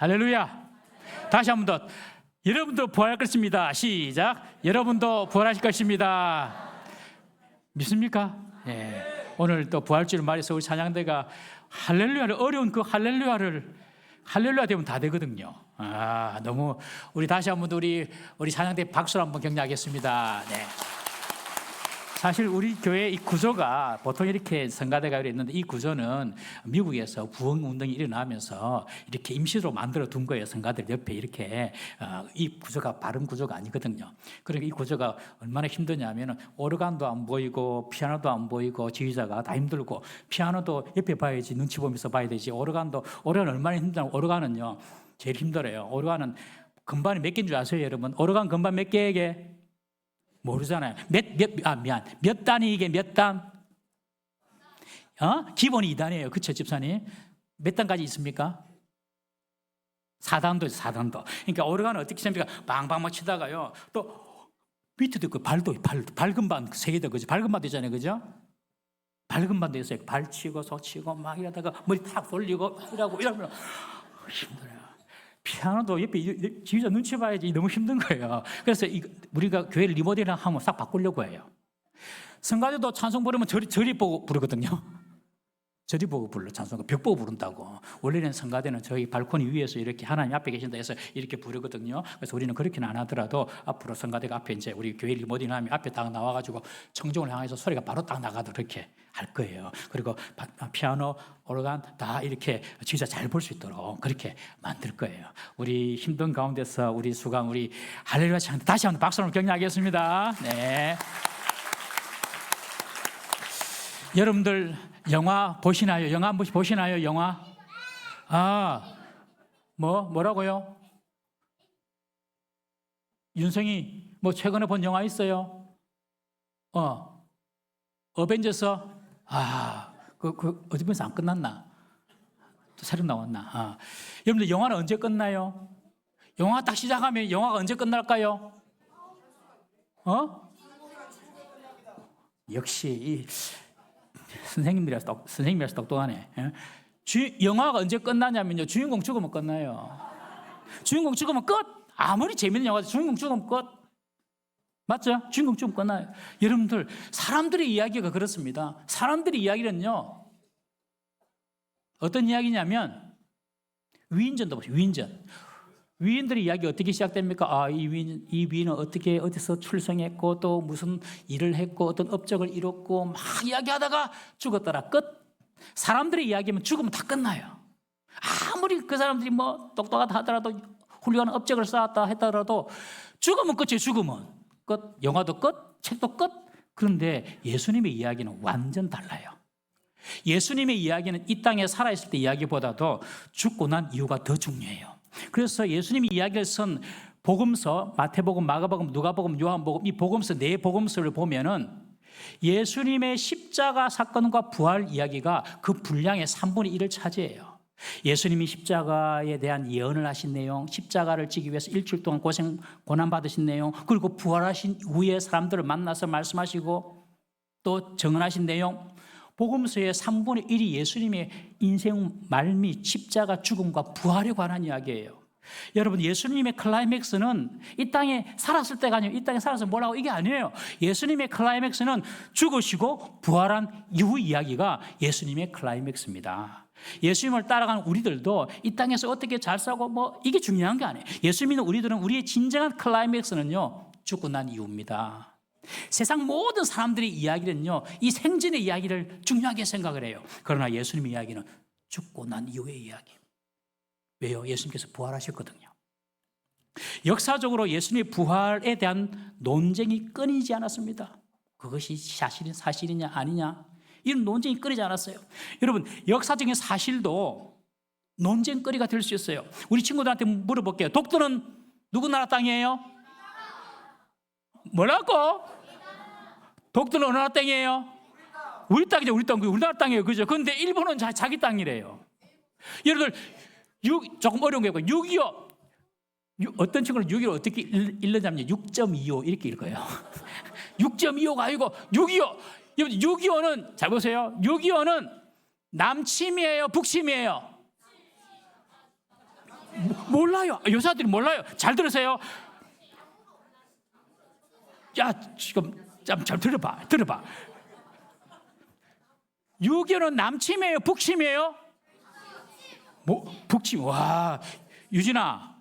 할렐루야. 다시 한 번 더. 여러분도 부활할 것입니다. 시작. 여러분도 부활하실 것입니다. 믿습니까? 예. 오늘 또 부활주를 말해서 우리 찬양대가 할렐루야를, 어려운 그 할렐루야 되면 다 되거든요. 너무 우리 다시 한번 우리 찬양대 박수로 한번 격려하겠습니다. 네. 사실 우리 교회 이 구조가 보통 이렇게 성가대가 있는데, 이 구조는 미국에서 부흥 운동이 일어나면서 이렇게 임시로 만들어 둔 거예요. 성가대 옆에 이렇게. 이 구조가 바른 구조가 아니거든요. 그러니까 이 구조가 얼마나 힘드냐면, 오르간도 안 보이고 피아노도 안 보이고 지휘자가 다 힘들고, 피아노도 옆에 봐야지, 눈치 보면서 봐야 되지. 오르간 얼마나 힘드냐면, 오르간은요 제일 힘들어요. 오르간은 건반이 몇 개인 줄 아세요, 여러분? 오르간 건반 몇 개에게? 모르잖아요. 몇 단이 이게 몇 단? 기본이 2단이에요. 그렇죠, 집사님? 몇 단까지 있습니까? 4단도 있어요, 4단도. 그러니까 오르간은 어떻게 칩니까? 방방 치다가요. 또 밑에도 그 발금반 3개도 그죠? 발금반도 있잖아요, 그죠? 발금반도 있어요. 발 치고 속 치고 막 이러다가 머리 탁 돌리고 이러면 힘들어요. 피아노도 옆에 지휘자 눈치 봐야지 너무 힘든 거예요. 그래서 우리가 교회 리모델링 하면 싹 바꾸려고 해요. 성가대도 찬송 부르면 저리 보고 부르거든요. 저리 보고 불러, 찬송. 벽 보고 부른다고. 원래는 성가대는 저희 발코니 위에서 이렇게 하나님 앞에 계신다 해서 이렇게 부르거든요. 그래서 우리는 그렇게는 안 하더라도 앞으로 성가대가 앞에 이제 우리 교회 리모델링 하면 앞에 딱 나와가지고 청중을 향해서 소리가 바로 딱 나가도록 그렇게 할 거예요. 그리고 피아노, 오르간 다 이렇게 진짜 잘 볼 수 있도록 그렇게 만들 거예요. 우리 힘든 가운데서 우리 수강, 우리 할렐루야 찬 다시 한번 박수로 격려하겠습니다. 네. 여러분들 영화 보시나요? 영화 한 번씩 보시나요? 영화? 뭐라고요? 윤성이 뭐 최근에 본 영화 있어요? 어벤져스? 어디 보면서 안 끝났나? 또 새로 나왔나? 여러분들 영화는 언제 끝나요? 영화 딱 시작하면 영화가 언제 끝날까요? 역시 선생님이라서 똑똑하네. 영화가 언제 끝나냐면요, 주인공 죽으면 끝나요. 주인공 죽으면 끝. 아무리 재밌는 영화도 주인공 죽으면 끝. 맞죠? 주인공 죽으면 끝나요. 여러분들, 사람들의 이야기가 그렇습니다. 사람들의 이야기는요, 어떤 이야기냐면 위인전도 보세요. 위인들의 이야기 어떻게 시작됩니까? 이 위인은 어떻게 어디서 출생했고 또 무슨 일을 했고 어떤 업적을 이뤘고 막 이야기하다가 죽었더라. 끝. 사람들의 이야기면 죽으면 다 끝나요. 아무리 그 사람들이 뭐 똑똑하다 하더라도, 훌륭한 업적을 쌓았다 했더라도 죽으면 끝이에요. 죽으면 끝. 영화도 끝, 책도 끝. 그런데 예수님의 이야기는 완전 달라요. 예수님의 이야기는 이 땅에 살아있을 때 이야기보다도 죽고 난 이유가 더 중요해요. 그래서 예수님이 이야기를 쓴 복음서, 마태복음, 마가복음, 누가복음, 요한복음, 이 복음서 네 복음서를 보면은 예수님의 십자가 사건과 부활 이야기가 그 분량의 3분의 1을 차지해요. 예수님이 십자가에 대한 예언을 하신 내용, 십자가를 지기 위해서 일주일 동안 고난 받으신 내용, 그리고 부활하신 후에 사람들을 만나서 말씀하시고 또 증언하신 내용, 복음서의 3분의 1이 예수님의 인생 말미, 십자가, 죽음과 부활에 관한 이야기예요. 여러분, 예수님의 클라이맥스는 이 땅에 살았을 때가 아니에요. 이 땅에 살아서 뭐라고, 이게 아니에요. 예수님의 클라이맥스는 죽으시고 부활한 이후 이야기가 예수님의 클라이맥스입니다. 예수님을 따라가는 우리들도 이 땅에서 어떻게 잘 살고 이게 중요한 게 아니에요. 예수 믿는 우리들은 우리의 진정한 클라이맥스는요, 죽고 난 이후입니다. 세상 모든 사람들의 이야기는요, 이 생전의 이야기를 중요하게 생각을 해요. 그러나 예수님의 이야기는 죽고 난 이후의 이야기. 왜요? 예수님께서 부활하셨거든요. 역사적으로 예수님의 부활에 대한 논쟁이 끊이지 않았습니다. 그것이 사실이냐 아니냐, 이런 논쟁이 끊이지 않았어요. 여러분, 역사적인 사실도 논쟁거리가 될 수 있어요. 우리 친구들한테 물어볼게요. 독도는 누구 나라 땅이에요? 뭐라고? 독도는 어느 나라 땅이에요? 우리 땅이죠. 우리 땅. 우리나라 땅이에요. 그죠? 그런데 일본은 자기 땅이래요. 여러분들, 조금 어려운 게 있고, 6.25. 어떤 친구는 6.25 어떻게 읽느냐면 6.25 이렇게 읽어요. 6.25가 아니고 6.25. 6.25는, 잘 보세요. 6.25는 남침이에요? 북침이에요? 몰라요. 여자들이 몰라요. 잘 들으세요. 야, 지금 잘 들어봐. 유교는 남침이에요, 북침이에요? 뭐 북침. 와, 유진아,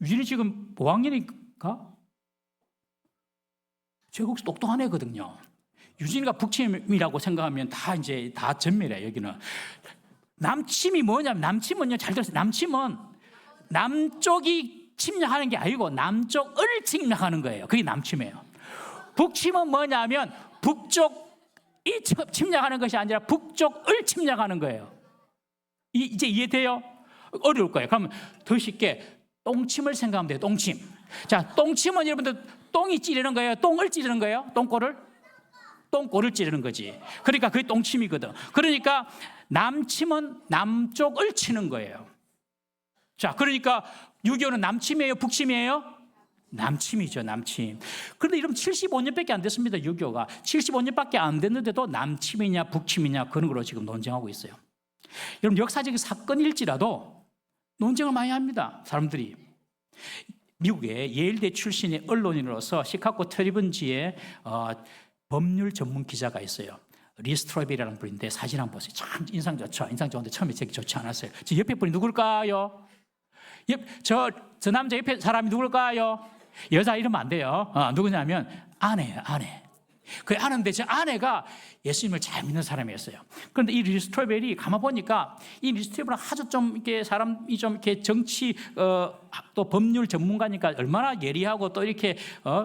유진이 지금 5학년인가? 제가 혹시 똑똑한 애거든요. 유진이가 북침이라고 생각하면 다 전멸이에요. 여기는 남침이 뭐냐면, 남침은요, 잘 들으세요. 남침은 남쪽이 침략하는 게 아니고 남쪽을 침략하는 거예요. 그게 남침이에요. 북침은 뭐냐면 북쪽이 침략하는 것이 아니라 북쪽을 침략하는 거예요. 이제 이해돼요? 어려울 거예요. 그러면 더 쉽게 똥침을 생각하면 돼요. 똥침. 자, 똥침은 여러분들 똥이 찌르는 거예요? 똥을 찌르는 거예요? 똥꼬를 찌르는 거지. 그러니까 그게 똥침이거든. 그러니까 남침은 남쪽을 치는 거예요. 자, 그러니까 유교는 남침이에요, 북침이에요? 남침이죠, 남침. 그런데 이러면 75년밖에 안 됐습니다, 유교가. 75년밖에 안 됐는데도 남침이냐 북침이냐 그런 걸로 지금 논쟁하고 있어요. 여러분, 역사적인 사건일지라도 논쟁을 많이 합니다, 사람들이. 미국의 예일대 출신의 언론인으로서 시카고 트리븐지에 법률 전문 기자가 있어요. 리 스트로벨이라는 분인데 사진 한번 보세요. 참 인상 좋은데 처음에 되게 좋지 않았어요. 지금 옆에 분이 누굴까요? 저 남자 옆에 사람이 누굴까요? 여자 이러면 안 돼요. 누구냐면 아내예요, 아내. 그 아내인데 저 아내가 예수님을 잘 믿는 사람이었어요. 그런데 이 리 스트로벨이 가만 보니까 이 리 스트로벨은 아주 좀 이렇게 사람이 좀 이렇게 정치 또 법률 전문가니까 얼마나 예리하고 또 이렇게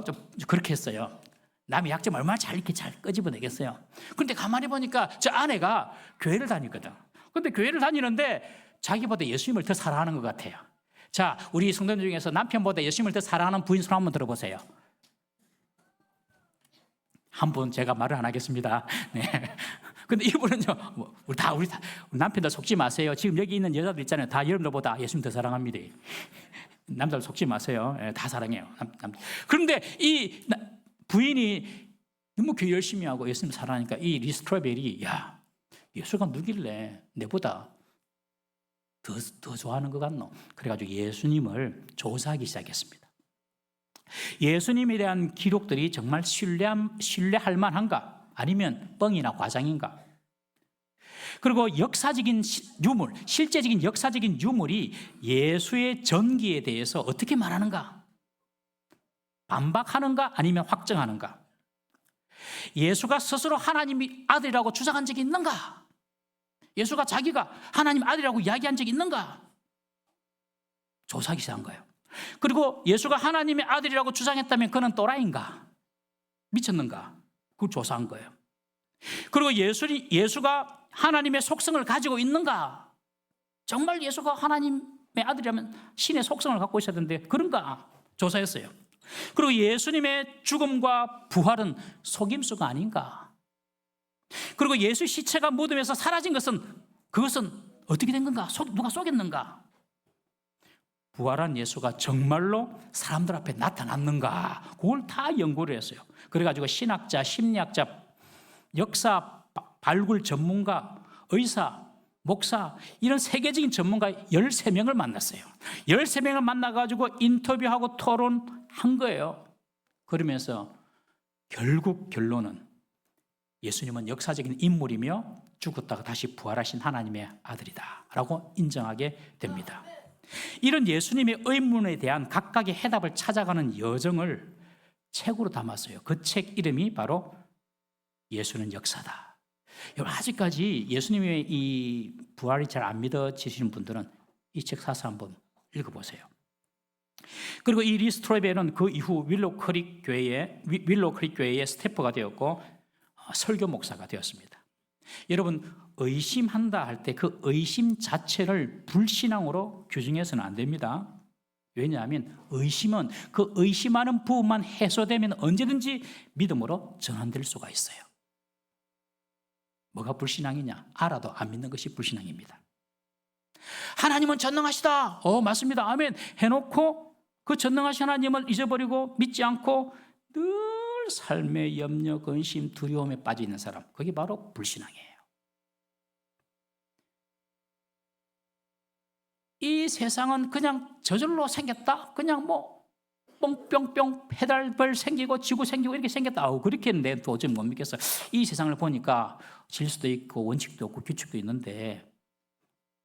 좀 그렇게 했어요. 남의 약점 얼마나 잘 끄집어내겠어요. 그런데 가만히 보니까 저 아내가 교회를 다니거든. 그런데 교회를 다니는데 자기보다 예수님을 더 사랑하는 것 같아요. 자, 우리 성도들 중에서 남편보다 예수님을 더 사랑하는 부인 손 한번 들어보세요. 한 분 제가 말을 안 하겠습니다. 네. 근데 이분은요, 우리 남편들 속지 마세요. 지금 여기 있는 여자들 있잖아요. 다 여러분들보다 예수님 더 사랑합니다. 남자들 속지 마세요. 다 사랑해요. 그런데 이 부인이 너무 교회 열심히 하고 예수님 사랑하니까 이 리 스트로벨이 야, 예수가 누길래 내보다 더 좋아하는 것 같노? 그래가지고 예수님을 조사하기 시작했습니다. 예수님에 대한 기록들이 정말 신뢰할 만한가? 아니면 뻥이나 과장인가? 그리고 역사적인 유물, 실제적인 역사적인 유물이 예수의 전기에 대해서 어떻게 말하는가? 반박하는가? 아니면 확정하는가? 예수가 스스로 하나님의 아들이라고 주장한 적이 있는가? 예수가 자기가 하나님 아들이라고 이야기한 적이 있는가? 조사하기 시작한 거예요. 그리고 예수가 하나님의 아들이라고 주장했다면 그는 또라이인가? 미쳤는가? 그걸 조사한 거예요. 그리고 예수가 하나님의 속성을 가지고 있는가? 정말 예수가 하나님의 아들이라면 신의 속성을 갖고 있어야 되는데 그런가? 조사했어요. 그리고 예수님의 죽음과 부활은 속임수가 아닌가? 그리고 예수 시체가 무덤에서 사라진 그것은 어떻게 된 건가? 누가 속였는가? 부활한 예수가 정말로 사람들 앞에 나타났는가? 그걸 다 연구를 했어요. 그래가지고 신학자, 심리학자, 역사 발굴 전문가, 의사, 목사 이런 세계적인 전문가 13명을 만났어요. 13명을 만나가지고 인터뷰하고 토론한 거예요. 그러면서 결국 결론은 예수님은 역사적인 인물이며 죽었다가 다시 부활하신 하나님의 아들이다 라고 인정하게 됩니다. 이런 예수님의 의문에 대한 각각의 해답을 찾아가는 여정을 책으로 담았어요. 그 책 이름이 바로 예수는 역사다. 여러분, 아직까지 예수님의 이 부활이 잘 안 믿어지시는 분들은 이 책 사서 한번 읽어보세요. 그리고 이 리 스트로벨은 그 이후 윌로우 크릭 교회의 스태프가 되었고 설교 목사가 되었습니다. 여러분, 의심한다 할 때 그 의심 자체를 불신앙으로 규정해서는 안 됩니다. 왜냐하면 의심은 그 의심하는 부분만 해소되면 언제든지 믿음으로 전환될 수가 있어요. 뭐가 불신앙이냐? 알아도 안 믿는 것이 불신앙입니다. 하나님은 전능하시다. 맞습니다. 아멘. 해놓고 그 전능하신 하나님을 잊어버리고 믿지 않고 늘 삶의 염려, 근심, 두려움에 빠져 있는 사람, 그게 바로 불신앙이에요. 이 세상은 그냥 저절로 생겼다. 그냥 뭐 뽕뿅뿅 페달벌 생기고 지구 생기고 이렇게 생겼다. 그렇게 내 도저히 못 믿겠어. 이 세상을 보니까 질서도 있고 원칙도 없고 규칙도 있는데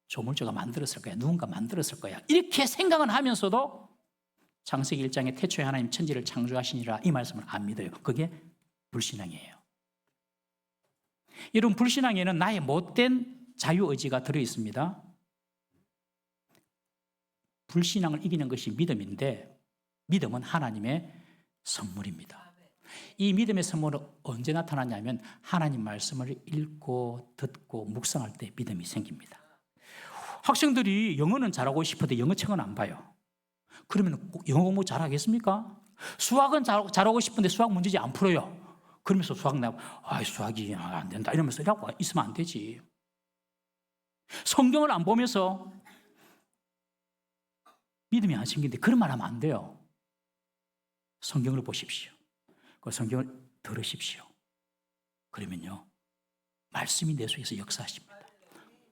조물주가 만들었을 거야. 누군가 만들었을 거야. 이렇게 생각은 하면서도 창세기 1장에 태초에 하나님 천지를 창조하시니라 이 말씀을 안 믿어요. 그게 불신앙이에요. 여러분, 불신앙에는 나의 못된 자유의지가 들어있습니다. 불신앙을 이기는 것이 믿음인데 믿음은 하나님의 선물입니다. 이 믿음의 선물은 언제 나타나냐면 하나님 말씀을 읽고 듣고 묵상할 때 믿음이 생깁니다. 학생들이 영어는 잘하고 싶어도 영어책은 안 봐요. 그러면 꼭 영어 공부 잘하겠습니까? 수학은 잘하고 싶은데 수학 문제지 안 풀어요. 그러면서 수학이 안 된다 이러면서 이러고 있으면 안 되지. 성경을 안 보면서 믿음이 안 생기는데 그런 말 하면 안 돼요. 성경을 보십시오. 그 성경을 들으십시오. 그러면요, 말씀이 내 속에서 역사하십니다.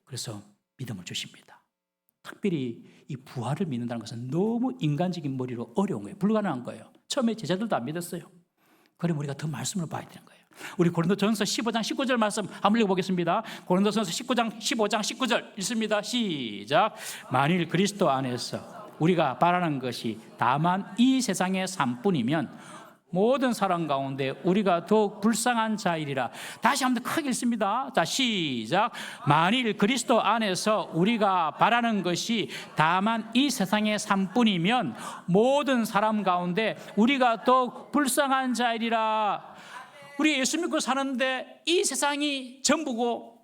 그래서 믿음을 주십니다. 특별히 이 부활을 믿는다는 것은 너무 인간적인 머리로 어려운 거예요. 불가능한 거예요. 처음에 제자들도 안 믿었어요. 그럼 우리가 더 말씀을 봐야 되는 거예요. 우리 고린도전서 15장 19절 말씀 한번 읽어보겠습니다. 고린도전서 15장 19절 읽습니다. 시작. 만일 그리스도 안에서 우리가 바라는 것이 다만 이 세상의 삶뿐이면 모든 사람 가운데 우리가 더욱 불쌍한 자이리라. 다시 한번 크게 읽습니다. 자, 시작. 만일 그리스도 안에서 우리가 바라는 것이 다만 이 세상의 삶뿐이면 모든 사람 가운데 우리가 더욱 불쌍한 자이리라. 우리 예수 믿고 사는데 이 세상이 전부고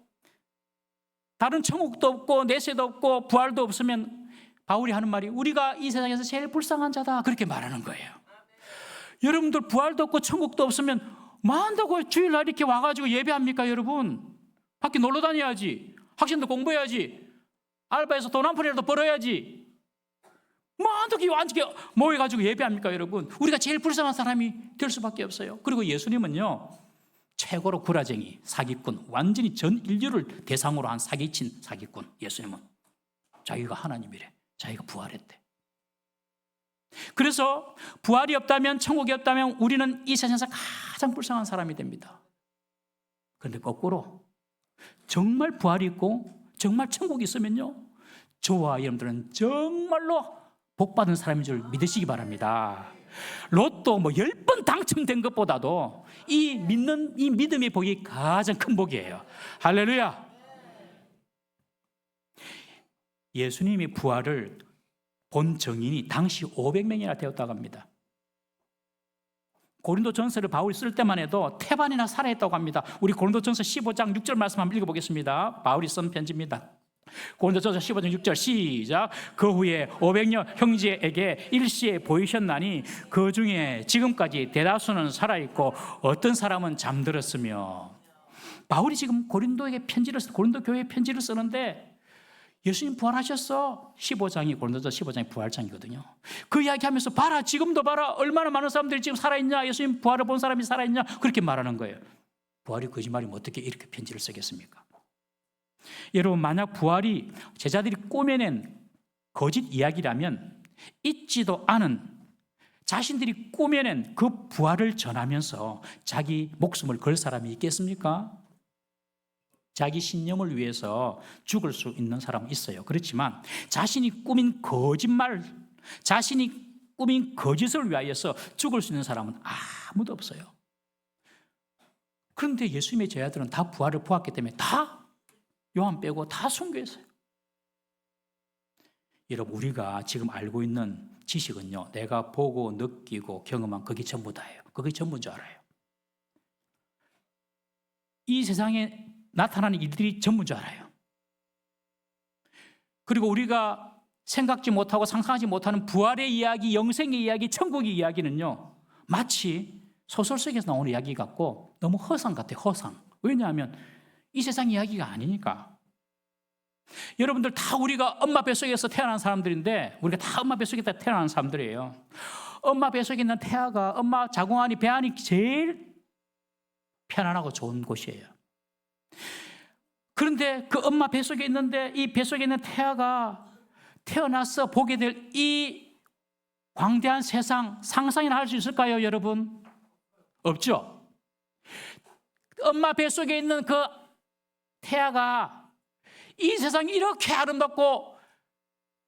다른 천국도 없고 내세도 없고 부활도 없으면 바울이 하는 말이 우리가 이 세상에서 제일 불쌍한 자다 그렇게 말하는 거예요. 여러분들 부활도 없고 천국도 없으면 뭐 한다고 주일날 이렇게 와가지고 예배합니까? 여러분 밖에 놀러 다녀야지. 학생도 공부해야지. 알바해서 돈 한 푼이라도 벌어야지. 뭐 한다고 완전히 모여가지고 예배합니까? 여러분 우리가 제일 불쌍한 사람이 될 수밖에 없어요. 그리고 예수님은요 최고로 구라쟁이, 사기꾼, 완전히 전 인류를 대상으로 한 사기친 사기꾼. 예수님은 자기가 하나님이래. 자기가 부활했대. 그래서 부활이 없다면, 천국이 없다면 우리는 이 세상에서 가장 불쌍한 사람이 됩니다. 그런데 거꾸로 정말 부활이 있고 정말 천국이 있으면요 저와 여러분들은 정말로 복받은 사람인 줄 믿으시기 바랍니다. 로또 10번 당첨된 것보다도 이 믿음의 복이 가장 큰 복이에요. 할렐루야. 예수님이 부활을 본 정인이 당시 500명이나 되었다고 합니다. 고린도전서를 바울이 쓸 때만 해도 태반이나 살아있다고 합니다. 우리 고린도전서 15장 6절 말씀 한번 읽어보겠습니다. 바울이 쓴 편지입니다. 고린도전서 15장 6절 시작. 그 후에 500여 형제에게 일시에 보이셨나니 그 중에 지금까지 대다수는 살아있고 어떤 사람은 잠들었으며. 바울이 지금 고린도 교회에 편지를 쓰는데 예수님 부활하셨어. 15장이 고린도서 15장이 부활장이거든요. 그 이야기하면서 봐라 지금도 봐라 얼마나 많은 사람들이 지금 살아있냐. 예수님 부활을 본 사람이 살아있냐 그렇게 말하는 거예요. 부활이 거짓말이면 어떻게 이렇게 편지를 쓰겠습니까? 여러분 만약 부활이 제자들이 꾸며낸 거짓 이야기라면 있지도 않은 자신들이 꾸며낸 그 부활을 전하면서 자기 목숨을 걸 사람이 있겠습니까? 자기 신념을 위해서 죽을 수 있는 사람은 있어요. 그렇지만 자신이 꾸민 거짓말, 자신이 꾸민 거짓을 위하여서 죽을 수 있는 사람은 아무도 없어요. 그런데 예수님의 제자들은 다 부활을 보았기 때문에 다 요한 빼고 다 순교했어요. 여러분 우리가 지금 알고 있는 지식은요 내가 보고 느끼고 경험한 그게 전부 다예요. 그게 전부인 줄 알아요. 이 세상에 나타나는 일들이 전부인 줄 알아요. 그리고 우리가 생각지 못하고 상상하지 못하는 부활의 이야기, 영생의 이야기, 천국의 이야기는요 마치 소설 속에서 나오는 이야기 같고 너무 허상 같아요. 허상. 왜냐하면 이 세상 이야기가 아니니까. 여러분들 다 우리가 엄마 뱃속에서 태어난 사람들인데 우리가 다 엄마 뱃속에 태어난 사람들이에요. 엄마 뱃속에 있는 태아가 엄마 자궁 안이 배 안이 제일 편안하고 좋은 곳이에요. 그런데 그 엄마 뱃속에 있는데 이 뱃속에 있는 태아가 태어나서 보게 될 이 광대한 세상 상상이나 할 수 있을까요, 여러분? 없죠. 엄마 뱃속에 있는 그 태아가 이 세상이 이렇게 아름답고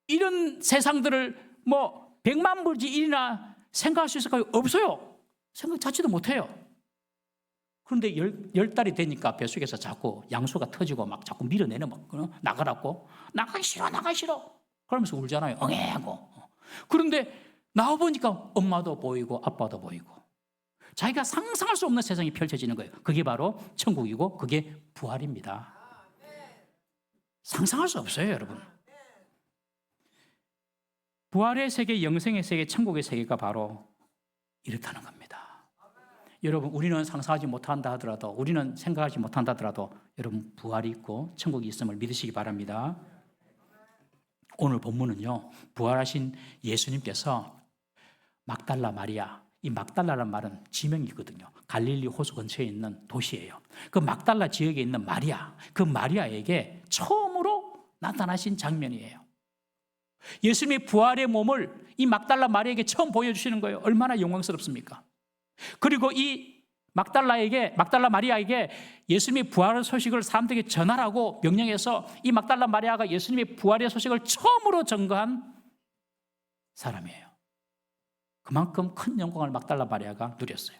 이런 세상들을 뭐 100만 불지 1이나 생각할 수 있을까요? 없어요. 생각 자체도 못해요. 그런데 열 달이 되니까 뱃속에서 자꾸 양수가 터지고 막 자꾸 밀어내는 막 나가라고 나가기 싫어 그러면서 울잖아요. 응애하고. 그런데 나와보니까 엄마도 보이고 아빠도 보이고 자기가 상상할 수 없는 세상이 펼쳐지는 거예요. 그게 바로 천국이고 그게 부활입니다. 상상할 수 없어요, 여러분. 부활의 세계, 영생의 세계, 천국의 세계가 바로 이렇다는 겁니다. 여러분, 우리는 상상하지 못한다 하더라도, 우리는 생각하지 못한다 하더라도 여러분 부활이 있고 천국이 있음을 믿으시기 바랍니다. 오늘 본문은요, 부활하신 예수님께서 막달라 마리아, 이 막달라라는 말은 지명이거든요. 갈릴리 호수 근처에 있는 도시예요. 그 막달라 지역에 있는 마리아, 그 마리아에게 처음으로 나타나신 장면이에요. 예수님의 부활의 몸을 이 막달라 마리아에게 처음 보여주시는 거예요. 얼마나 영광스럽습니까? 그리고 이 막달라 마리아에게 예수님의 부활의 소식을 사람들에게 전하라고 명령해서 이 막달라 마리아가 예수님의 부활의 소식을 처음으로 전거한 사람이에요. 그만큼 큰 영광을 막달라 마리아가 누렸어요.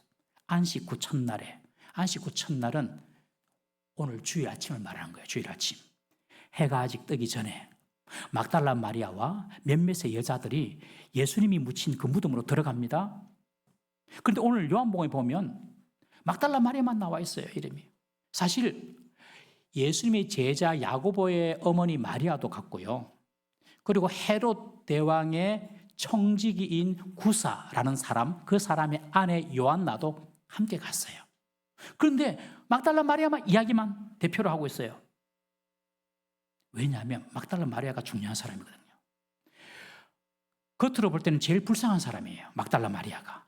안식 후 첫날에, 안식 후 첫날은 오늘 주일 아침을 말하는 거예요. 주일 아침. 해가 아직 뜨기 전에 막달라 마리아와 몇몇의 여자들이 예수님이 묻힌 그 무덤으로 들어갑니다. 그런데 오늘 요한복음에 보면 막달라 마리아만 나와 있어요, 이름이. 사실 예수님의 제자 야고보의 어머니 마리아도 갔고요. 그리고 헤롯 대왕의 청지기인 구사라는 사람, 그 사람의 아내 요한나도 함께 갔어요. 그런데 막달라 마리아만 이야기만 대표로 하고 있어요. 왜냐하면 막달라 마리아가 중요한 사람이거든요. 겉으로 볼 때는 제일 불쌍한 사람이에요, 막달라 마리아가.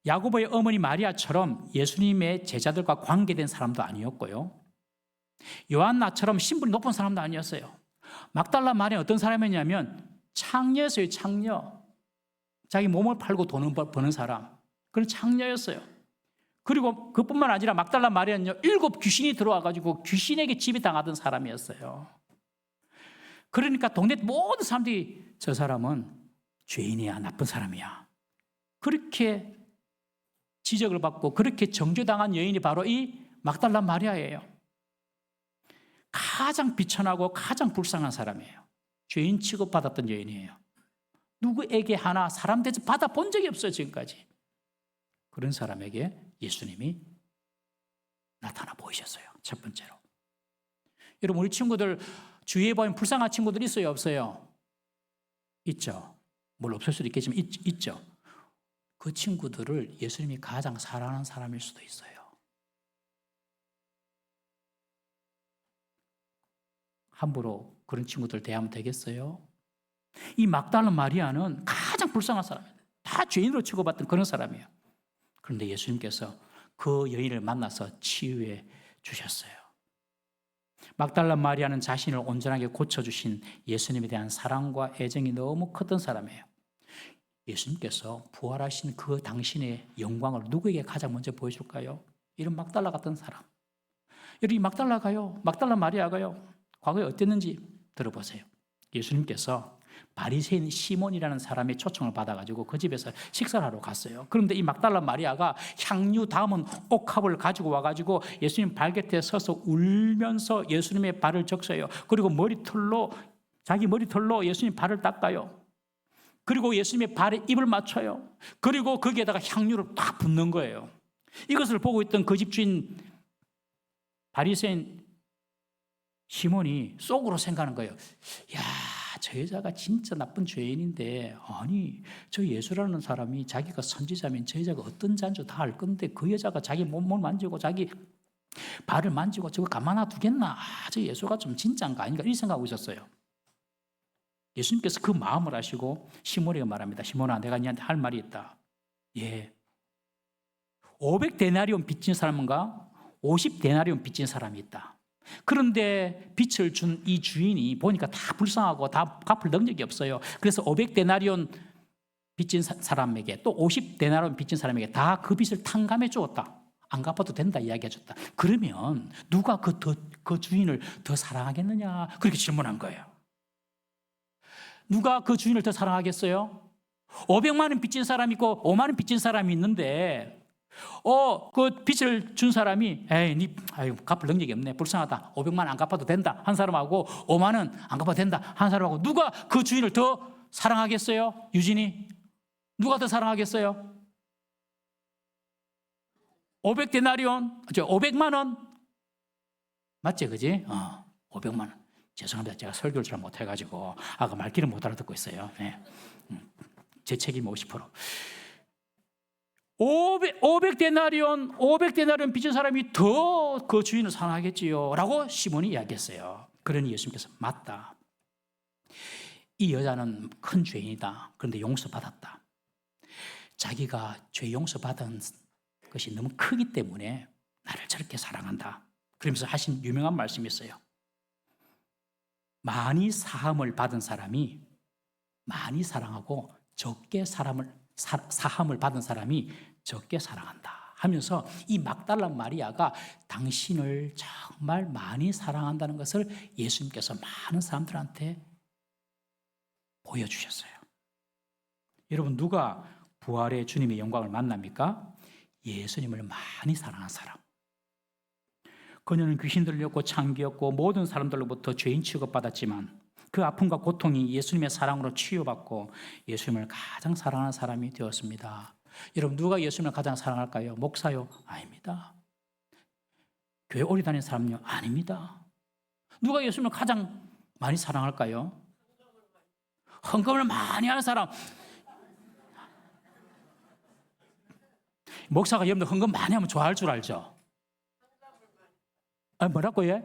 야고보의 어머니 마리아처럼 예수님의 제자들과 관계된 사람도 아니었고요. 요한나처럼 신분이 높은 사람도 아니었어요. 막달라 마리아 어떤 사람이었냐면 창녀였어요, 창녀. 자기 몸을 팔고 돈을 버는 사람. 그런 창녀였어요. 그리고 그뿐만 아니라 막달라 마리아는요, 7 귀신이 들어와가지고 귀신에게 지배당하던 사람이었어요. 그러니까 동네 모든 사람들이 저 사람은 죄인이야, 나쁜 사람이야. 그렇게 지적을 받고 그렇게 정죄당한 여인이 바로 이 막달라 마리아예요. 가장 비천하고 가장 불쌍한 사람이에요. 죄인 취급받았던 여인이에요. 누구에게 하나 사람 대접 받아본 적이 없어요, 지금까지. 그런 사람에게 예수님이 나타나 보이셨어요, 첫 번째로. 여러분, 우리 친구들 주위에 보면 불쌍한 친구들 있어요, 없어요? 있죠. 뭘 없을 수도 있겠지만 있죠. 그 친구들을 예수님이 가장 사랑하는 사람일 수도 있어요. 함부로 그런 친구들 대하면 되겠어요? 이 막달라 마리아는 가장 불쌍한 사람이에요. 다 죄인으로 취급받던 그런 사람이에요. 그런데 예수님께서 그 여인을 만나서 치유해 주셨어요. 막달라 마리아는 자신을 온전하게 고쳐주신 예수님에 대한 사랑과 애정이 너무 컸던 사람이에요. 예수님께서 부활하신 그 당신의 영광을 누구에게 가장 먼저 보여줄까요? 이런 막달라 같은 사람. 여러분, 이 막달라 마리아가요, 과거에 어땠는지 들어보세요. 예수님께서 바리새인 시몬이라는 사람의 초청을 받아가지고 그 집에서 식사를 하러 갔어요. 그런데 이 막달라 마리아가 향유 담은 옥합을 가지고 와가지고 예수님 발곁에 서서 울면서 예수님의 발을 적셔요. 그리고 자기 머리털로 예수님 발을 닦아요. 그리고 예수님의 발에 입을 맞춰요. 그리고 거기에다가 향유를 딱 붓는 거예요. 이것을 보고 있던 그 집주인 바리새인 시몬이 속으로 생각하는 거예요. 야, 저 여자가 진짜 나쁜 죄인인데, 아니 저 예수라는 사람이 자기가 선지자면 저 여자가 어떤 자인지 다 알 건데 그 여자가 자기 몸을 만지고 자기 발을 만지고 저거 가만 놔두겠나? 저 예수가 좀 진짜인가 아닌가 이 생각하고 있었어요. 예수님께서 그 마음을 아시고 시몬에게 말합니다. 시몬아, 내가 너한테 할 말이 있다. 예, 500데나리온 빚진 사람과 50데나리온 빚진 사람이 있다. 그런데 빚을 준 이 주인이 보니까 다 불쌍하고 다 갚을 능력이 없어요. 그래서 500데나리온 빚진 사람에게 또 50데나리온 빚진 사람에게 다 그 빚을 탕감해 주었다. 안 갚아도 된다 이야기해 줬다. 그러면 누가 그 주인을 더 사랑하겠느냐? 그렇게 질문한 거예요. 누가 그 주인을 더 사랑하겠어요? 500만 원 빚진 사람이 있고 5만 원 빚진 사람이 있는데 그 빚을 준 사람이 갚을 능력이 없네. 불쌍하다. 500만 원 안 갚아도 된다. 한 사람하고 5만 원 안 갚아도 된다. 한 사람하고 누가 그 주인을 더 사랑하겠어요? 유진이? 누가 더 사랑하겠어요? 500데나리온, 500만 원? 맞지, 그지? 500만 원. 죄송합니다. 제가 설교를 잘 못해가지고 아까 말귀를 못 알아듣고 있어요. 네. 제 책임 50%. 500데나리온 빚진 사람이 더 그 주인을 사랑하겠지요 라고 시몬이 이야기했어요. 그러니 예수님께서 맞다. 이 여자는 큰 죄인이다. 그런데 용서받았다. 자기가 죄 용서받은 것이 너무 크기 때문에 나를 저렇게 사랑한다. 그러면서 하신 유명한 말씀이 있어요. 많이 사함을 받은 사람이 많이 사랑하고 적게 사함을 받은 사람이 적게 사랑한다 하면서 이 막달라 마리아가 당신을 정말 많이 사랑한다는 것을 예수님께서 많은 사람들한테 보여주셨어요. 여러분, 누가 부활의 주님의 영광을 만납니까? 예수님을 많이 사랑한 사람. 그녀는 귀신 들렸고 창기였고 모든 사람들로부터 죄인 취급받았지만 그 아픔과 고통이 예수님의 사랑으로 치유받고 예수님을 가장 사랑하는 사람이 되었습니다. 여러분, 누가 예수님을 가장 사랑할까요? 목사요? 아닙니다. 교회 오래 다니는 사람요? 아닙니다. 누가 예수님을 가장 많이 사랑할까요? 헌금을 많이 하는 사람. 목사가 여러분들 헌금 많이 하면 좋아할 줄 알죠? 뭐라고 예?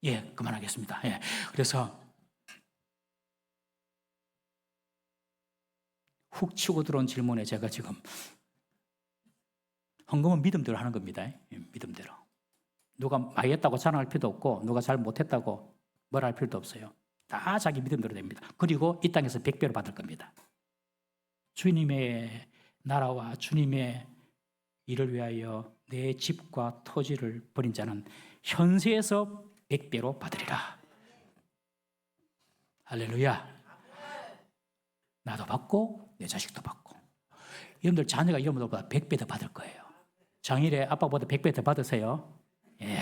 예, 그만하겠습니다. 예. 그래서 훅 치고 들어온 질문에 제가 지금 헌금은 믿음대로 하는 겁니다. 믿음대로. 누가 많이 했다고 자랑할 필요도 없고 누가 잘 못했다고 뭐라 할 필요도 없어요. 다 자기 믿음대로 됩니다. 그리고 이 땅에서 100배로 받을 겁니다. 주님의 나라와 주님의 일을 위하여 내 집과 토지를 버린 자는 현세에서 100배로 받으리라. 할렐루야. 나도 받고 내 자식도 받고. 여러분들 자녀가 이러면보다 100배 더 받을 거예요. 장일에 아빠보다 100배 더 받으세요. 예.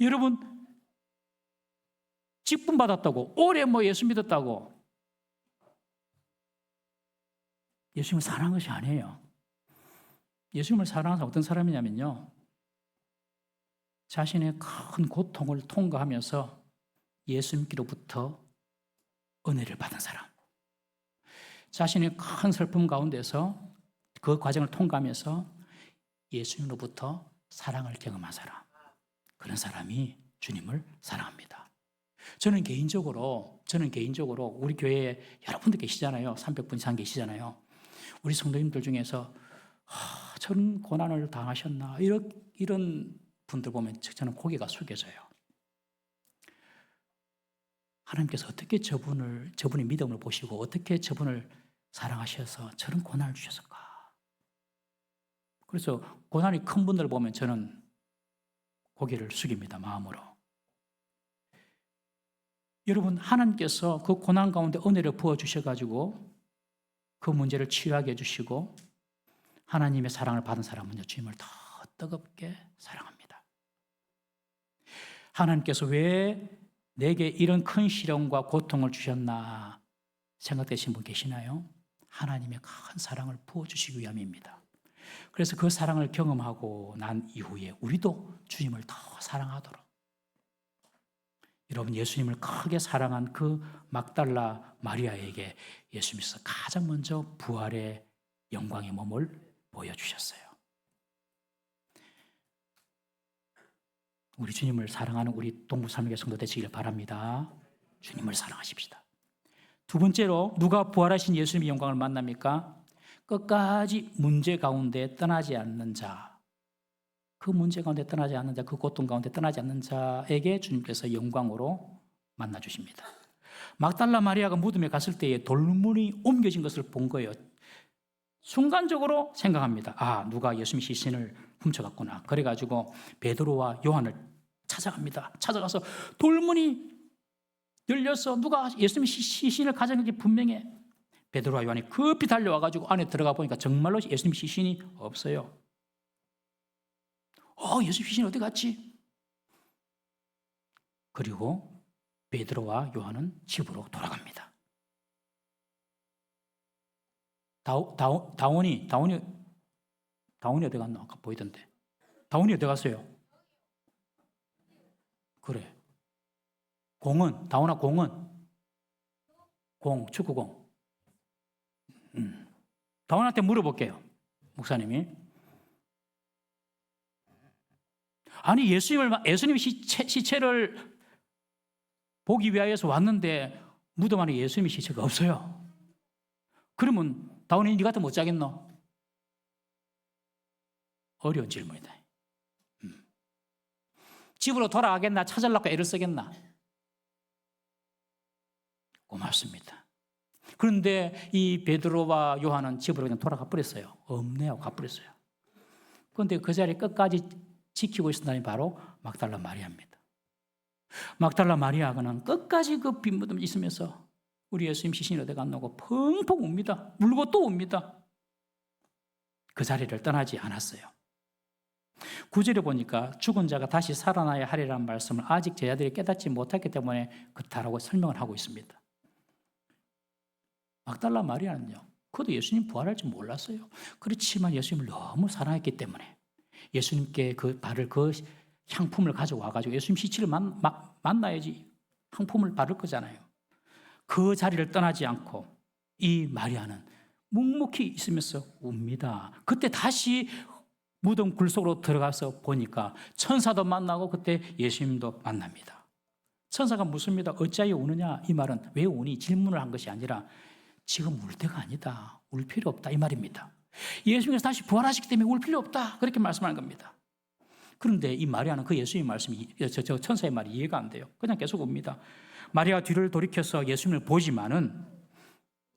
여러분, 직분 받았다고 오래 예수 믿었다고 예수님을 사랑한 것이 아니에요. 예수님을 사랑하는 사람 어떤 사람이냐면요, 자신의 큰 고통을 통과하면서 예수님께로부터 은혜를 받은 사람, 자신의 큰 슬픔 가운데서 그 과정을 통과하면서 예수님으로부터 사랑을 경험한 사람, 그런 사람이 주님을 사랑합니다. 저는 개인적으로 우리 교회에 여러분들 계시잖아요. 300분 이상 계시잖아요. 우리 성도님들 중에서 저런 고난을 당하셨나 이런 분들 보면 저는 고개가 숙여져요. 하나님께서 어떻게 저분의 믿음을 보시고 어떻게 저분을 사랑하셔서 저런 고난을 주셨을까? 그래서 고난이 큰 분들 보면 저는 고개를 숙입니다. 마음으로. 여러분, 하나님께서 그 고난 가운데 은혜를 부어주셔가지고 그 문제를 치유하게 해주시고 하나님의 사랑을 받은 사람은요, 주님을 더 뜨겁게 사랑합니다. 하나님께서 왜 내게 이런 큰 시련과 고통을 주셨나 생각되신 분 계시나요? 하나님의 큰 사랑을 부어주시기 위함입니다. 그래서 그 사랑을 경험하고 난 이후에 우리도 주님을 더 사랑하도록, 여러분, 예수님을 크게 사랑한 그 막달라 마리아에게 예수님께서 가장 먼저 부활의 영광의 몸을 보여주셨어요. 우리 주님을 사랑하는 우리 동부삼위교회 성도 되시길 바랍니다. 주님을 사랑하십시다. 두 번째로 누가 부활하신 예수님의 영광을 만납니까? 끝까지 문제 가운데 떠나지 않는 자, 그 문제 가운데 떠나지 않는 자, 그 고통 가운데 떠나지 않는 자에게 주님께서 영광으로 만나 주십니다. 막달라 마리아가 무덤에 갔을 때에 돌문이 옮겨진 것을 본 거예요. 순간적으로 생각합니다. 아, 누가 예수님 시신을 훔쳐갔구나. 그래가지고 베드로와 요한을 찾아갑니다. 찾아가서 돌문이 열려서 누가 예수님 시신을 가져간 게 분명해. 베드로와 요한이 급히 달려와가지고 안에 들어가 보니까 정말로 예수님 시신이 없어요. 예수님 시신이 어디 갔지? 그리고 베드로와 요한은 집으로 돌아갑니다. 다원이 어디 갔나? 아까 보이던데. 다원이 어디 갔어요? 그래. 다원아 공은? 축구공. 다원한테 물어볼게요. 목사님이. 아니, 예수님 시체를 보기 위하여서 왔는데 무덤 안에 예수님의 시체가 없어요. 그러면 다원이 네 같으면 어쩌겠노? 어려운 질문이다. 집으로 돌아가겠나? 찾으려고 애를 쓰겠나? 고맙습니다. 그런데 이 베드로와 요한은 집으로 그냥 돌아가 버렸어요. 없네요. 가버렸어요. 그런데 그 자리 끝까지 지키고 있었다니 바로 막달라 마리아입니다. 막달라 마리아는 끝까지 그 빈 무덤에 있으면서 우리 예수님 시신이 어디 갔노고 펑펑 웁니다. 울고 또 웁니다. 그 자리를 떠나지 않았어요. 9절에 보니까 죽은 자가 다시 살아나야 하리라는 말씀을 아직 제자들이 깨닫지 못했기 때문에 그렇다라고 설명을 하고 있습니다. 막달라 마리아는요, 그도 예수님 부활할 줄 몰랐어요. 그렇지만 예수님을 너무 사랑했기 때문에 예수님께 그 향품을 가져와가지고 예수님 시체를 만나야지 향품을 바를 거잖아요. 그 자리를 떠나지 않고 이 마리아는 묵묵히 있으면서 웁니다. 그때 다시 무덤 굴 속으로 들어가서 보니까 천사도 만나고 그때 예수님도 만납니다. 천사가 묻습니다. 어찌하여 우느냐? 이 말은 왜 우니? 질문을 한 것이 아니라 지금 울 때가 아니다. 울 필요 없다. 이 말입니다. 예수님께서 다시 부활하시기 때문에 울 필요 없다. 그렇게 말씀하는 겁니다. 그런데 이 마리아는 그 예수님의 말씀이, 저 천사의 말이 이해가 안 돼요. 그냥 계속 옵니다. 마리아가 뒤를 돌이켜서 예수님을 보지만은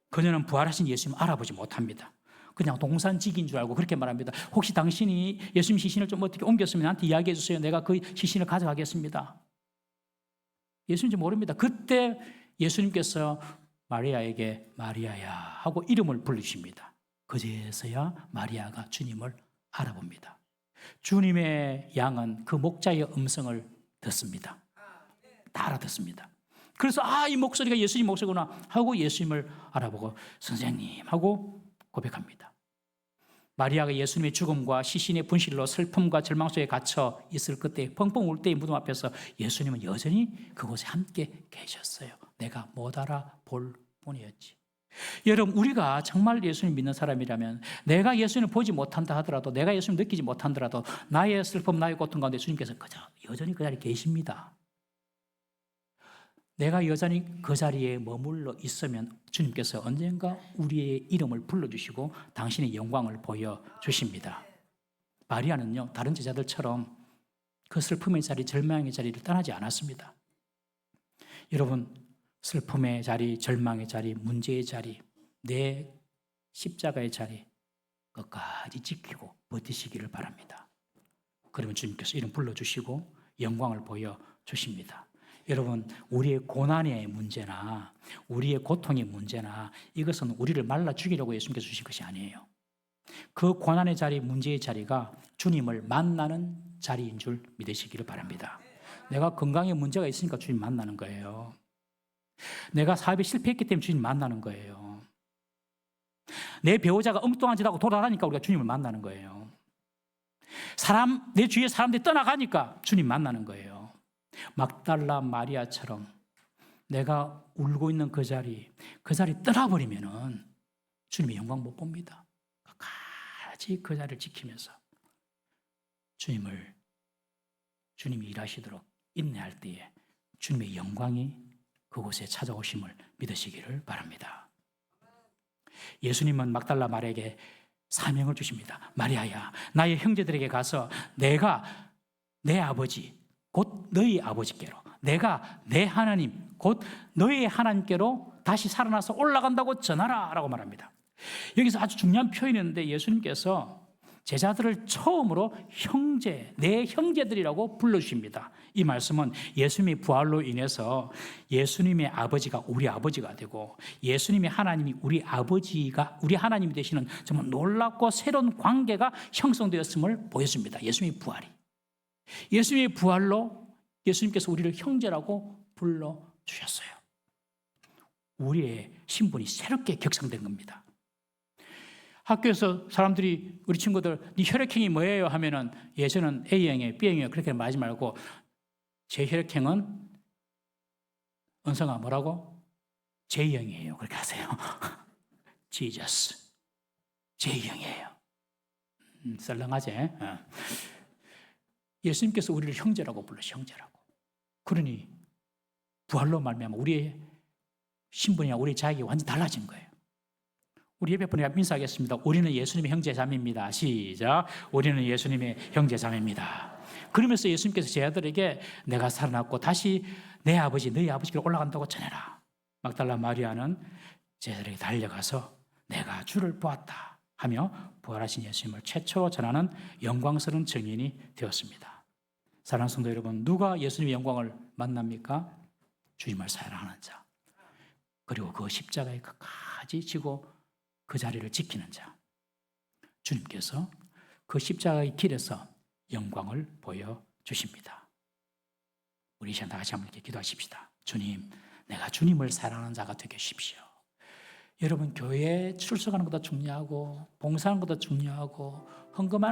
그녀는 부활하신 예수님을 알아보지 못합니다. 그냥 동산직인 줄 알고 그렇게 말합니다. 혹시 당신이 예수님 시신을 좀 어떻게 옮겼으면 나한테 이야기해 주세요. 내가 그 시신을 가져가겠습니다. 예수님인지 모릅니다. 그때 예수님께서 마리아에게 마리아야 하고 이름을 부르십니다. 그제서야 마리아가 주님을 알아봅니다. 주님의 양은 그 목자의 음성을 듣습니다. 다 알아듣습니다. 그래서 이 목소리가 예수님 목소리구나 하고 예수님을 알아보고 선생님 하고 고백합니다. 마리아가 예수님의 죽음과 시신의 분실로 슬픔과 절망 속에 갇혀 있을 그때 펑펑 울 때의 무덤 앞에서 예수님은 여전히 그곳에 함께 계셨어요. 내가 못 알아볼 뿐이었지. 여러분, 우리가 정말 예수님 믿는 사람이라면 내가 예수님을 보지 못한다 하더라도, 내가 예수님을 느끼지 못한다라도 나의 슬픔, 나의 고통 가운데 주님께서 여전히 그 자리에 계십니다. 내가 여전히 그 자리에 머물러 있으면 주님께서 언젠가 우리의 이름을 불러주시고 당신의 영광을 보여주십니다. 마리아는요, 다른 제자들처럼 그 슬픔의 자리, 절망의 자리를 떠나지 않았습니다. 여러분, 슬픔의 자리, 절망의 자리, 문제의 자리, 내 십자가의 자리 끝까지 지키고 버티시기를 바랍니다. 그러면 주님께서 이름 불러주시고 영광을 보여주십니다. 여러분, 우리의 고난의 문제나 우리의 고통의 문제나 이것은 우리를 말라 죽이려고 예수님께서 주신 것이 아니에요. 그 고난의 자리, 문제의 자리가 주님을 만나는 자리인 줄 믿으시기를 바랍니다. 내가 건강에 문제가 있으니까 주님 만나는 거예요. 내가 사업에 실패했기 때문에 주님 만나는 거예요. 내 배우자가 엉뚱한 짓 하고 돌아다니까 우리가 주님을 만나는 거예요. 내 주위에 사람들이 떠나가니까 주님 만나는 거예요. 막달라 마리아처럼 내가 울고 있는 그 자리 떠나버리면은 주님의 영광 못 봅니다. 끝까지 그 자리를 지키면서 주님이 일하시도록 인내할 때에 주님의 영광이 그곳에 찾아오심을 믿으시기를 바랍니다. 예수님은 막달라 마리아에게 사명을 주십니다. 마리아야, 나의 형제들에게 가서 내가 내 아버지 곧 너희 아버지께로, 내가 내 하나님 곧 너희의 하나님께로 다시 살아나서 올라간다고 전하라 라고 말합니다. 여기서 아주 중요한 표현이 있는데 예수님께서 제자들을 처음으로 형제, 내 형제들이라고 불러주십니다. 이 말씀은 예수님의 부활로 인해서 예수님의 아버지가 우리 아버지가 되고 예수님의 하나님이 우리 아버지가 우리 하나님이 되시는 정말 놀랍고 새로운 관계가 형성되었음을 보여줍니다. 예수님의 부활이. 예수님의 부활로 예수님께서 우리를 형제라고 불러주셨어요. 우리의 신분이 새롭게 격상된 겁니다. 학교에서 사람들이 우리 친구들 네 혈액형이 뭐예요? 하면은 저는 A형이에요, B형이에요 그렇게 말하지 말고 제 혈액형은 은성아 뭐라고? J형이에요 그렇게 하세요. 지저스 J형이에요. 썰렁하지? 예수님께서 우리를 형제라고 불러서 형제라고. 그러니 부활로 말미암아 우리의 신분이나 우리의 자격이 완전히 달라진 거예요. 우리 예배 분에 인사하겠습니다. 우리는 예수님의 형제자매입니다. 시작. 우리는 예수님의 형제자매입니다. 그러면서 예수님께서 제자들에게 내가 살아났고 다시 내 아버지 너희 아버지께로 올라간다고 전해라. 막달라 마리아는 제자들에게 달려가서 내가 주를 보았다 하며 부활하신 예수님을 최초로 전하는 영광스러운 증인이 되었습니다. 사랑하는 성도 여러분, 누가 예수님의 영광을 만납니까? 주님을 사랑하는 자, 그리고 그 십자가에 끝까지 지고 그 자리를 지키는 자. 주님께서 그 십자가의 길에서 영광을 보여주십니다. 우리 이 시간 다 같이 한번 이렇게 기도하십시다. 주님, 내가 주님을 사랑하는 자가 되게 하십시오. 여러분, 교회에 출석하는 것도 중요하고 봉사하는 것도 중요하고 헌금하는